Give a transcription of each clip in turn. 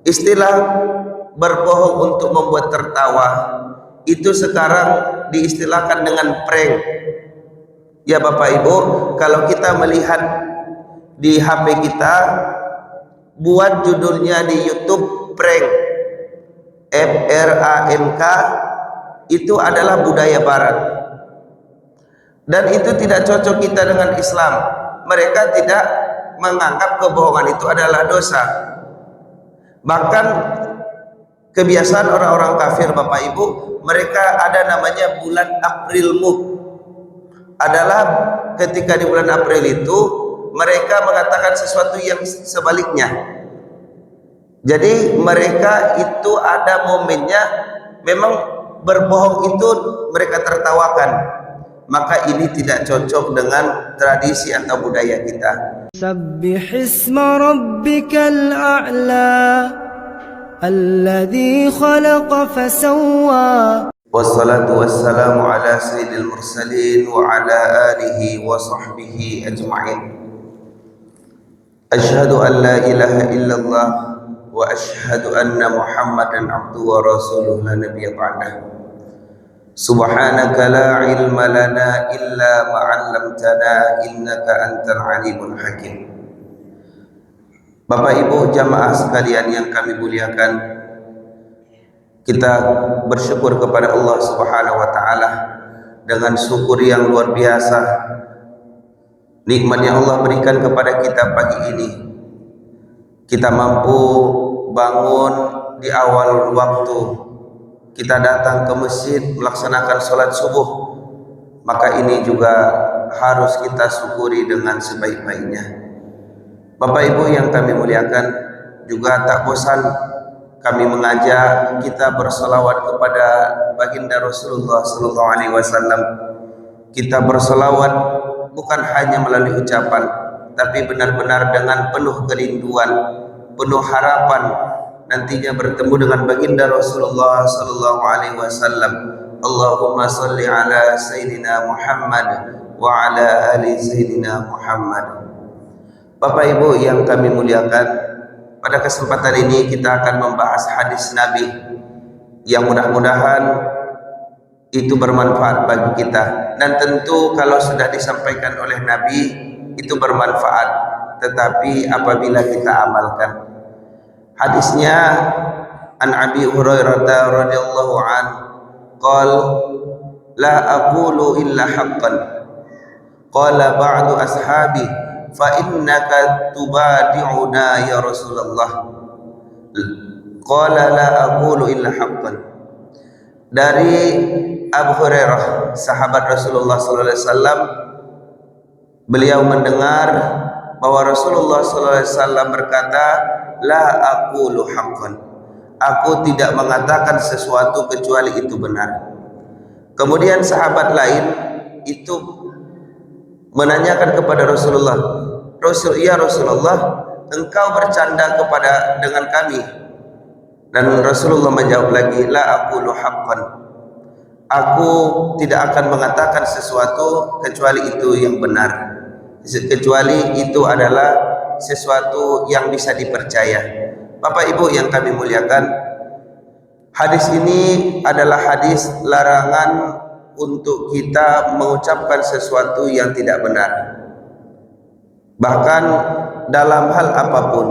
Istilah berbohong untuk membuat tertawa itu sekarang diistilahkan dengan prank. Ya Bapak Ibu, kalau kita melihat di HP kita, buat judulnya di YouTube prank, FRANK, itu adalah budaya barat. Dan itu tidak cocok kita dengan Islam. Mereka tidak menganggap kebohongan itu adalah dosa. Bahkan kebiasaan orang-orang kafir Bapak Ibu, mereka ada namanya bulan Aprilmu. Adalah ketika di bulan April itu mereka mengatakan sesuatu yang sebaliknya. Jadi mereka itu ada momennya, memang berbohong itu mereka tertawakan. Maka ini tidak cocok dengan tradisi atau budaya kita. Sabbih isma rabbikal a'la alladhi khalaqa fasawwa. Wassalatu wassalamu ala sayyidil mursalin wa ala alihi wa sahbihi ajma'in. Asyhadu an la ilaha illallah wa asyhadu anna Muhammadan abduhu wa rasuluhu la nabiyya ba'dah. Subhanaka la ilma lana illa ma 'allamtana innaka antal alimul hakim. Bapak Ibu jamaah sekalian yang kami muliakan, kita bersyukur kepada Allah Subhanahu wa taala dengan syukur yang luar biasa. Nikmat yang Allah berikan kepada kita pagi ini, kita mampu bangun di awal waktu, kita datang ke masjid melaksanakan sholat subuh, maka ini juga harus kita syukuri dengan sebaik-baiknya. Bapak Ibu yang kami muliakan, juga tak bosan kami mengajak kita berselawat kepada baginda Rasulullah Sallallahu Alaihi Wasallam. Kita berselawat bukan hanya melalui ucapan, tapi benar-benar dengan penuh kerinduan, penuh harapan nantinya bertemu dengan baginda Rasulullah Sallallahu Alaihi Wasallam. Allahumma salli ala Sayyidina Muhammad wa ala ali Sayyidina Muhammad. Bapak Ibu yang kami muliakan, pada kesempatan ini kita akan membahas hadis Nabi yang mudah-mudahan itu bermanfaat bagi kita. Dan tentu kalau sudah disampaikan oleh Nabi itu bermanfaat, tetapi apabila kita amalkan. Hadisnya an Abi Hurairah radhiyallahu an qala la aqulu illa haqqan qala ba'du ashabi fa innaka tubadi'una ya Rasulullah qala la aqulu illa haqqan. Dari Abu Hurairah sahabat Rasulullah sallallahu alaihi wasallam, beliau mendengar bahwa Rasulullah sallallahu alaihi wasallam berkata, la aqulu haqqan, aku tidak mengatakan sesuatu kecuali itu benar. Kemudian sahabat lain itu menanyakan kepada Rasulullah, ya Rasulullah, engkau bercanda dengan kami? Dan Rasulullah menjawab lagi, la aqulu haqqan, aku tidak akan mengatakan sesuatu kecuali itu yang benar, kecuali itu adalah sesuatu yang bisa dipercaya. Bapak Ibu yang kami muliakan, hadis ini adalah hadis larangan untuk kita mengucapkan sesuatu yang tidak benar, bahkan dalam hal apapun.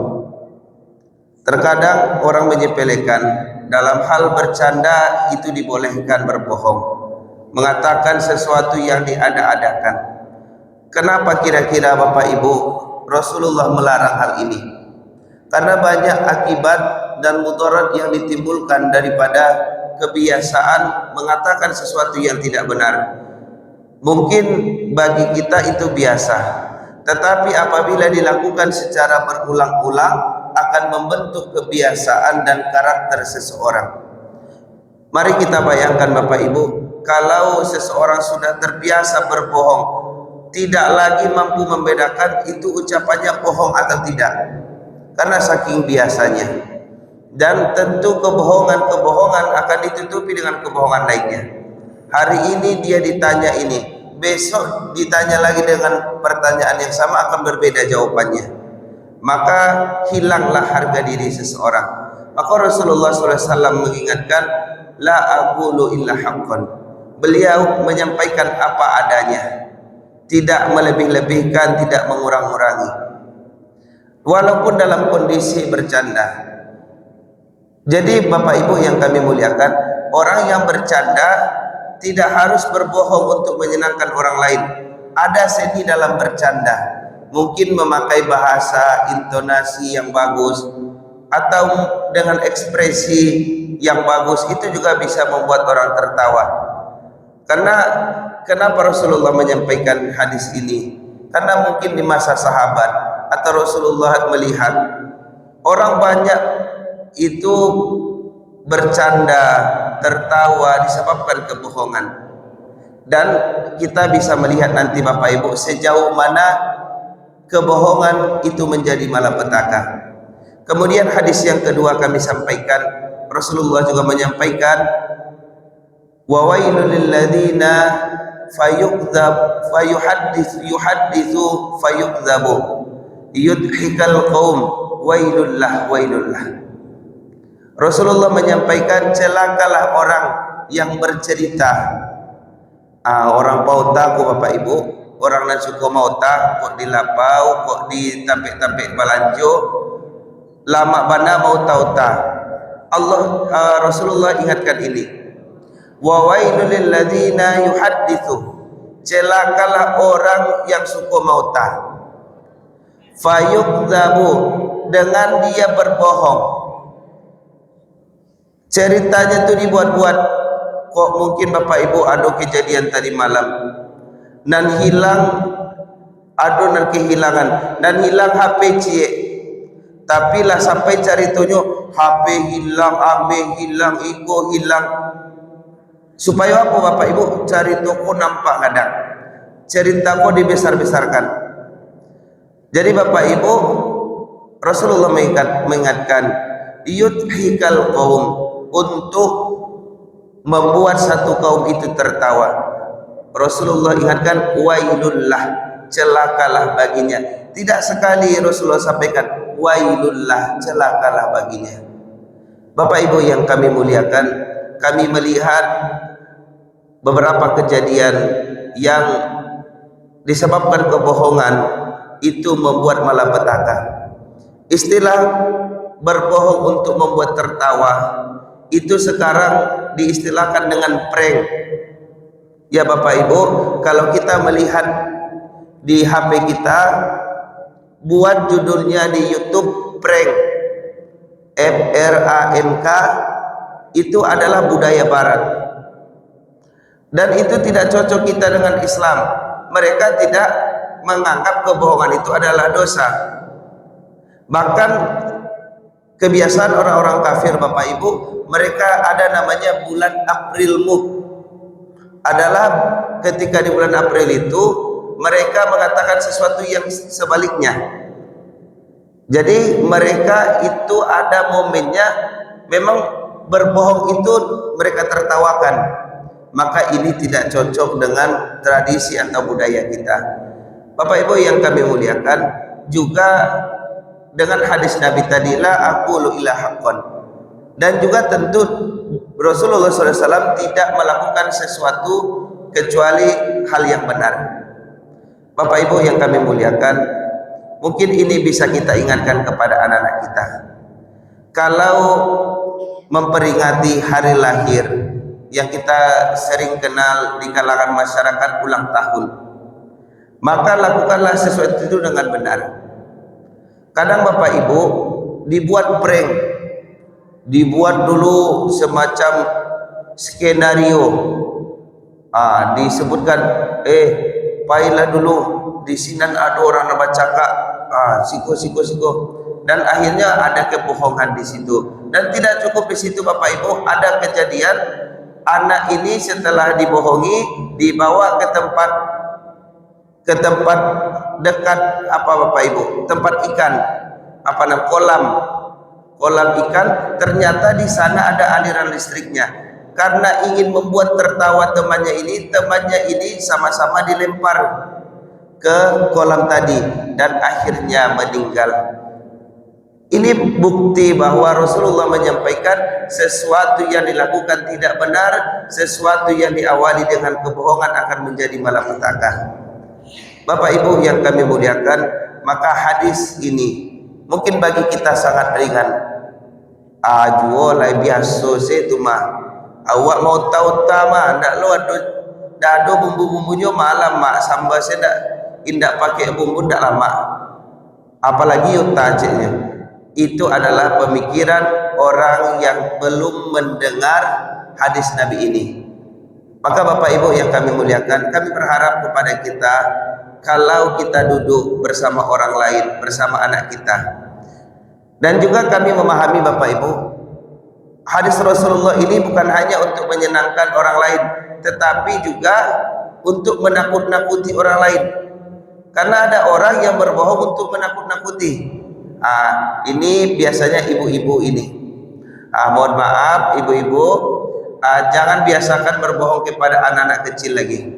Terkadang orang menyepelekan, dalam hal bercanda itu dibolehkan berbohong, mengatakan sesuatu yang diada-adakan. Kenapa kira-kira Bapak Ibu Rasulullah melarang hal ini? Karena banyak akibat dan mudarat yang ditimbulkan daripada kebiasaan mengatakan sesuatu yang tidak benar. Mungkin bagi kita itu biasa, tetapi apabila dilakukan secara berulang-ulang akan membentuk kebiasaan dan karakter seseorang. Mari kita bayangkan Bapak Ibu, kalau seseorang sudah terbiasa berbohong, tidak lagi mampu membedakan itu ucapannya bohong atau tidak, karena saking biasanya. Dan tentu kebohongan akan ditutupi dengan kebohongan lainnya. Hari ini dia ditanya ini, besok ditanya lagi dengan pertanyaan yang sama akan berbeda jawabannya. maka hilanglah harga diri seseorang. Maka Rasulullah SAW mengingatkan, la aqulu illa haqqan. Beliau menyampaikan apa adanya, tidak melebih-lebihkan, tidak mengurang-urangi, walaupun dalam kondisi bercanda. Jadi Bapak Ibu yang kami muliakan, orang yang bercanda tidak harus berbohong untuk menyenangkan orang lain. Ada seni dalam bercanda, mungkin memakai bahasa, intonasi yang bagus, atau dengan ekspresi yang bagus, itu juga bisa membuat orang tertawa. Karena kenapa Rasulullah menyampaikan hadis ini? Karena mungkin di masa sahabat atau Rasulullah melihat orang banyak itu bercanda, tertawa disebabkan kebohongan. Dan kita bisa melihat nanti Bapak Ibu sejauh mana kebohongan itu menjadi malapetaka. Kemudian hadis yang kedua kami sampaikan, Rasulullah juga menyampaikan, wa wailul lil ladzina yuhadditsu fayukdzabu yudhikal qaum wailullah wailullah. Rasulullah menyampaikan, celakalah orang yang bercerita. Orang pauta ko Bapak Ibu, orang nan suko mauta kok dilapau, kok ditampik-tampik balanjo, lama bana mauta-uta. Rasulullah ingatkan ini. Wa wailul lil ladzina yuhadditsu. Celakalah orang yang suko mauta. Fayukdzabu, dengan dia berbohong. Ceritanya itu dibuat-buat. Kok mungkin Bapak Ibu ada kejadian tadi malam, nan hilang, ada nan kehilangan, dan hilang HP cie, tapi lah sampai cari tunjuk HP hilang, ambe hilang, iko hilang. Supaya apa Bapak Ibu? Cari toko nampak kadang, cerita kok dibesar-besarkan. Jadi Bapak Ibu, Rasulullah mengingatkan, yudhikal qaum, untuk membuat satu kaum itu tertawa. Rasulullah ingatkan, wailullah, celakalah baginya. Tidak sekali Rasulullah sampaikan wailullah, celakalah baginya. Bapak Ibu yang kami muliakan, kami melihat beberapa kejadian yang disebabkan kebohongan itu membuat malapetaka. Istilah berbohong untuk membuat tertawa itu sekarang diistilahkan dengan prank. Ya Bapak Ibu, kalau kita melihat di HP kita, buat judulnya di YouTube prank, FRANK, itu adalah budaya barat. Dan itu tidak cocok kita dengan Islam. Mereka tidak menganggap kebohongan itu adalah dosa. Bahkan kebiasaan orang-orang kafir Bapak Ibu, mereka ada namanya bulan Aprilmu. Adalah ketika di bulan April itu mereka mengatakan sesuatu yang sebaliknya. Jadi mereka itu ada momennya, memang berbohong itu mereka tertawakan. Maka ini tidak cocok dengan tradisi atau budaya kita. Bapak Ibu yang kami muliakan, juga dengan hadis Nabi tadi, la aqulu illa haqqan. Dan juga tentu Rasulullah SAW tidak melakukan sesuatu kecuali hal yang benar. Bapak Ibu yang kami muliakan, mungkin ini bisa kita ingatkan kepada anak-anak kita. Kalau memperingati hari lahir yang kita sering kenal di kalangan masyarakat ulang tahun, maka lakukanlah sesuatu itu dengan benar. Kadang Bapak Ibu dibuat prank, dibuat dulu semacam skenario, disebutkan, pailah dulu di sini ada orang nama cakap, siko, dan akhirnya ada kebohongan di situ. Dan tidak cukup di situ Bapak Ibu, ada kejadian anak ini setelah dibohongi dibawa ke tempat dekat Bapak Ibu, tempat ikan, kolam ikan. Ternyata di sana ada aliran listriknya. Karena ingin membuat tertawa temannya ini sama-sama dilempar ke kolam tadi dan akhirnya meninggal. Ini bukti bahwa Rasulullah menyampaikan sesuatu yang dilakukan tidak benar, sesuatu yang diawali dengan kebohongan akan menjadi malapetaka. Bapak Ibu yang kami muliakan, maka hadis ini mungkin bagi kita sangat ringan. Ajuo lai biasa se tu mah. Awak mau tahu tama ndak lo dado bumbu-bumbunya malam mak sambal saya ndak indak pakai bumbu ndak lama. Apalagi yo tajiknya. Itu adalah pemikiran orang yang belum mendengar hadis Nabi ini. Maka Bapak Ibu yang kami muliakan, kami berharap kepada kita, kalau kita duduk bersama orang lain, bersama anak kita, dan juga kami memahami Bapak Ibu, hadis Rasulullah ini bukan hanya untuk menyenangkan orang lain, tetapi juga untuk menakut-nakuti orang lain. Karena ada orang yang berbohong untuk menakut-nakuti. Ini biasanya ibu-ibu ini. Mohon maaf ibu-ibu, jangan biasakan berbohong kepada anak-anak kecil lagi.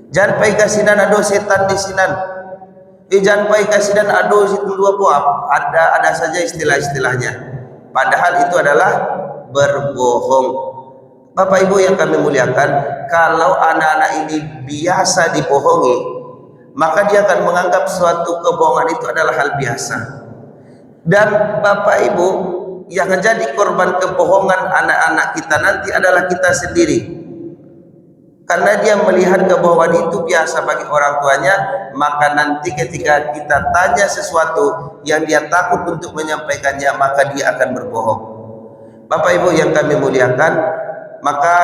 Jangan pai kasinan aduh setan di sinan. Jangan pai kasinan aduh situ dua puap. Ada saja istilah-istilahnya. Padahal itu adalah berbohong. Bapak Ibu yang kami muliakan, kalau anak-anak ini biasa dibohongi, maka dia akan menganggap suatu kebohongan itu adalah hal biasa. Dan Bapak Ibu yang menjadi korban kebohongan anak-anak kita nanti adalah kita sendiri. Karena dia melihat kebohongan itu biasa bagi orang tuanya, maka nanti ketika kita tanya sesuatu yang dia takut untuk menyampaikannya, maka dia akan berbohong. Bapak Ibu yang kami muliakan, maka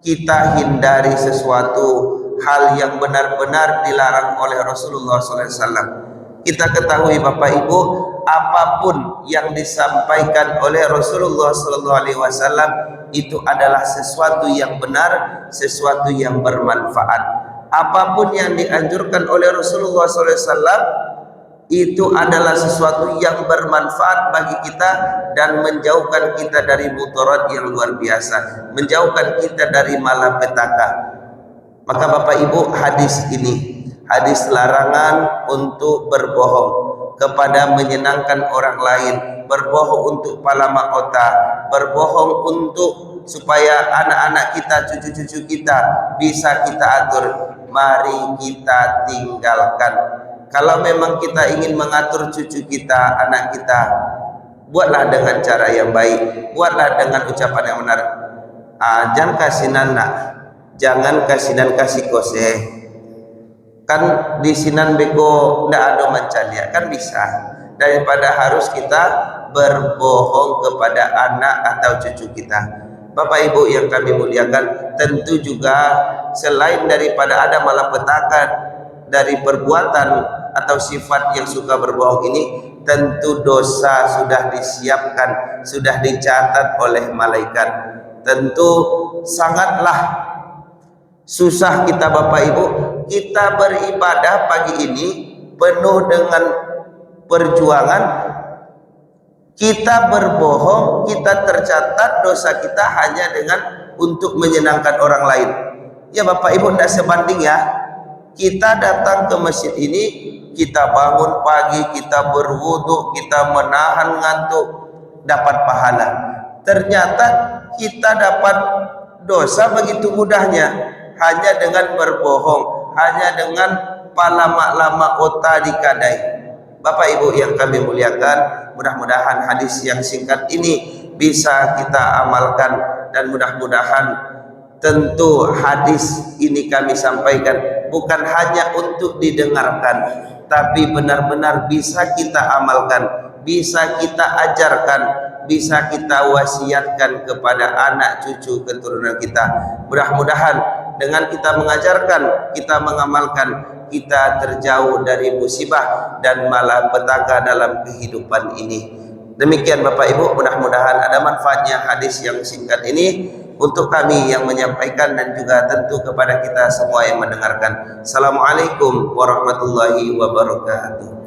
kita hindari sesuatu hal yang benar-benar dilarang oleh Rasulullah SAW. Kita ketahui Bapak Ibu, apapun yang disampaikan oleh Rasulullah SAW itu adalah sesuatu yang benar, sesuatu yang bermanfaat. Apapun yang dianjurkan oleh Rasulullah SAW itu adalah sesuatu yang bermanfaat bagi kita dan menjauhkan kita dari mudarat yang luar biasa, menjauhkan kita dari malapetaka. Maka Bapak Ibu, hadis ini, hadis larangan untuk berbohong kepada menyenangkan orang lain, berbohong untuk palama otak, berbohong untuk supaya anak-anak kita, cucu-cucu kita bisa kita atur. Mari kita tinggalkan. Kalau memang kita ingin mengatur cucu kita, anak kita, buatlah dengan cara yang baik, buatlah dengan ucapan yang benar. Jangan kasih nanak, jangan kasih dan kasih kose. Kan di sinan beko ndak ada mancannya, kan bisa. Daripada harus kita berbohong kepada anak atau cucu kita. Bapak Ibu yang kami muliakan, tentu juga selain daripada ada malapetaka dari perbuatan atau sifat yang suka berbohong ini, tentu dosa sudah disiapkan, sudah dicatat oleh malaikat. Tentu sangatlah susah kita Bapak Ibu, kita beribadah pagi ini penuh dengan perjuangan, kita berbohong, kita tercatat dosa kita hanya dengan untuk menyenangkan orang lain. Ya Bapak Ibu, tidak sebanding ya. Kita datang ke masjid ini, kita bangun pagi, kita berwudu, kita menahan ngantuk, dapat pahala. Ternyata kita dapat dosa begitu mudahnya hanya dengan berbohong, hanya dengan palama-lama otak di kadai. Bapak Ibu yang kami muliakan, mudah-mudahan hadis yang singkat ini bisa kita amalkan, dan mudah-mudahan tentu hadis ini kami sampaikan bukan hanya untuk didengarkan, tapi benar-benar bisa kita amalkan, bisa kita ajarkan, bisa kita wasiatkan kepada anak cucu keturunan kita. Mudah-mudahan dengan kita mengajarkan, kita mengamalkan, kita terjauh dari musibah dan malapetaka dalam kehidupan ini. Demikian Bapak Ibu, mudah-mudahan ada manfaatnya hadis yang singkat ini untuk kami yang menyampaikan dan juga tentu kepada kita semua yang mendengarkan. Assalamualaikum warahmatullahi wabarakatuh.